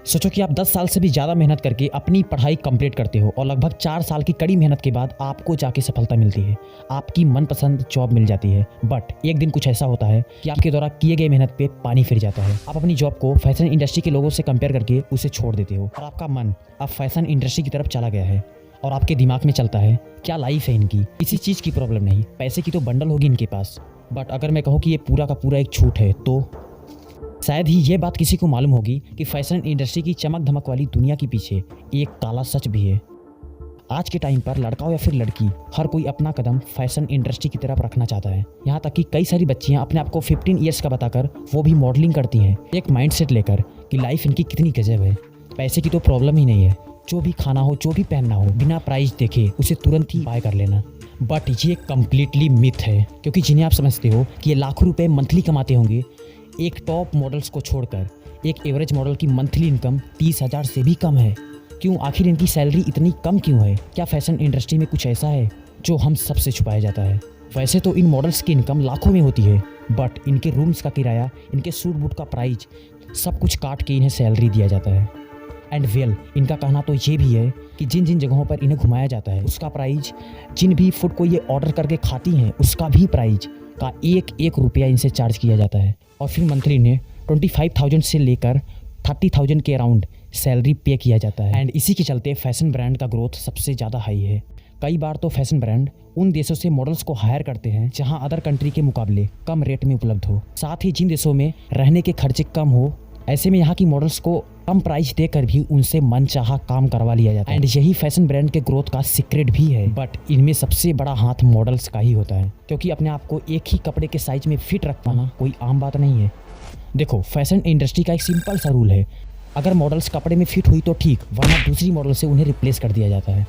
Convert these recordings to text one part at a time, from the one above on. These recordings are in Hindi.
सोचो कि आप 10 साल से भी ज़्यादा मेहनत करके अपनी पढ़ाई कंप्लीट करते हो और लगभग 4 साल की कड़ी मेहनत के बाद आपको जाके सफलता मिलती है, आपकी मनपसंद जॉब मिल जाती है। बट एक दिन कुछ ऐसा होता है कि आपके द्वारा किए गए मेहनत पे पानी फिर जाता है। आप अपनी जॉब को फैशन इंडस्ट्री के लोगों से कंपेयर करके उसे छोड़ देते हो और आपका मन अब फैशन इंडस्ट्री की तरफ चला गया है और आपके दिमाग में चलता है क्या लाइफ है इनकी, किसी चीज़ की प्रॉब्लम नहीं, पैसे की तो बंडल होगी इनके पास। बट अगर मैं कहूँ कि ये पूरा का पूरा एक झूठ है तो शायद ही ये बात किसी को मालूम होगी कि फैशन इंडस्ट्री की चमक धमक वाली दुनिया के पीछे एक काला सच भी है। आज के टाइम पर लड़का हो या फिर लड़की, हर कोई अपना कदम फैशन इंडस्ट्री की तरफ रखना चाहता है। यहाँ तक कि कई सारी बच्चियाँ अपने आप को 15 ईयर्स का बताकर वो भी मॉडलिंग करती हैं, एक माइंडसेट लेकर कि लाइफ इनकी कितनी गजब है, पैसे की तो प्रॉब्लम ही नहीं है, जो भी खाना हो जो भी पहनना हो बिना प्राइस देखे उसे तुरंत ही बाय कर लेना। बट ये कम्प्लीटली मिथ है, क्योंकि जिन्हें आप समझते हो कि ये लाखों रुपए मंथली कमाते होंगे, एक टॉप मॉडल्स को छोड़कर एक एवरेज मॉडल की मंथली इनकम 30,000 से भी कम है। क्यों, आखिर इनकी सैलरी इतनी कम क्यों है? क्या फैशन इंडस्ट्री में कुछ ऐसा है जो हम सबसे छुपाया जाता है? वैसे तो इन मॉडल्स की इनकम लाखों में होती है, बट इनके रूम्स का किराया, इनके सूट बूट का प्राइस, सब कुछ काट के इन्हें सैलरी दिया जाता है। एंड वेल, इनका कहना तो ये भी है कि जिन जिन जगहों पर इन्हें घुमाया जाता है उसका प्राइस, जिन भी फूड को ये ऑर्डर करके खाती हैं उसका भी प्राइस का एक रुपया इनसे चार्ज किया जाता है। और फिर मंथली इन्हें 25,000 से लेकर 30,000 के अराउंड सैलरी पे किया जाता है। एंड इसी के चलते फैशन ब्रांड का ग्रोथ सबसे ज़्यादा हाई है। कई बार तो फैशन ब्रांड उन देशों से मॉडल्स को हायर करते हैं जहां अदर कंट्री के मुकाबले कम रेट में उपलब्ध हो, साथ ही जिन देशों में रहने के खर्चे कम हो, ऐसे में यहाँ की मॉडल्स को कम प्राइस देकर भी उनसे मनचाहा काम करवा लिया जाता है। एंड यही फैशन ब्रांड के ग्रोथ का सीक्रेट भी है। बट इनमें सबसे बड़ा हाथ मॉडल्स का ही होता है, क्योंकि अपने आप को एक ही कपड़े के साइज में फिट रख पाना कोई आम बात नहीं है। देखो, फैशन इंडस्ट्री का एक सिंपल सा रूल है, अगर मॉडल्स कपड़े में फिट हुई तो ठीक, वरना दूसरी मॉडल से उन्हें रिप्लेस कर दिया जाता है।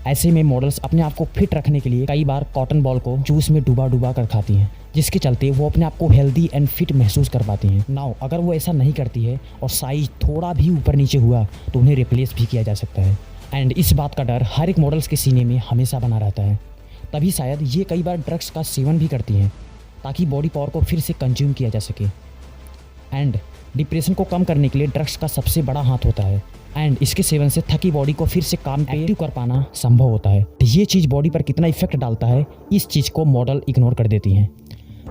ऐसे में मॉडल्स अपने आप को फिट रखने के लिए कई बार कॉटन बॉल को जूस में डुबा कर खाती हैं, जिसके चलते वो अपने आप को हेल्दी एंड फिट महसूस कर पाती हैं। नाउ अगर वो ऐसा नहीं करती है और साइज थोड़ा भी ऊपर नीचे हुआ तो उन्हें रिप्लेस भी किया जा सकता है। एंड इस बात का डर हर एक मॉडल्स के सीने में हमेशा बना रहता है। तभी शायद ये कई बार ड्रग्स का सेवन भी करती हैं ताकि बॉडी पावर को फिर से कंज्यूम किया जा सके। एंड डिप्रेशन को कम करने के लिए ड्रग्स का सबसे बड़ा हाथ होता है। एंड इसके सेवन से थकी बॉडी को फिर से काम एक्टिव कर पाना संभव होता है। ये चीज़ बॉडी पर कितना इफेक्ट डालता है, इस चीज़ को मॉडल इग्नोर कर देती हैं।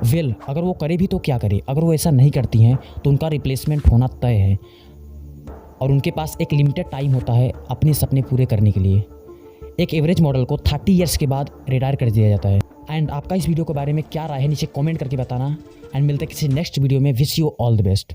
वेल, अगर वो करे भी तो क्या करे, अगर वो ऐसा नहीं करती हैं तो उनका रिप्लेसमेंट होना तय है और उनके पास एक लिमिटेड टाइम होता है अपने सपने पूरे करने के लिए। एक एवरेज मॉडल को 30 ईयर्स के बाद रिटायर कर दिया जाता है। एंड आपका इस वीडियो के बारे में क्या राय है नीचे कमेंट करके बताना। एंड मिलते हैं किसी नेक्स्ट वीडियो में। Wish you all the best.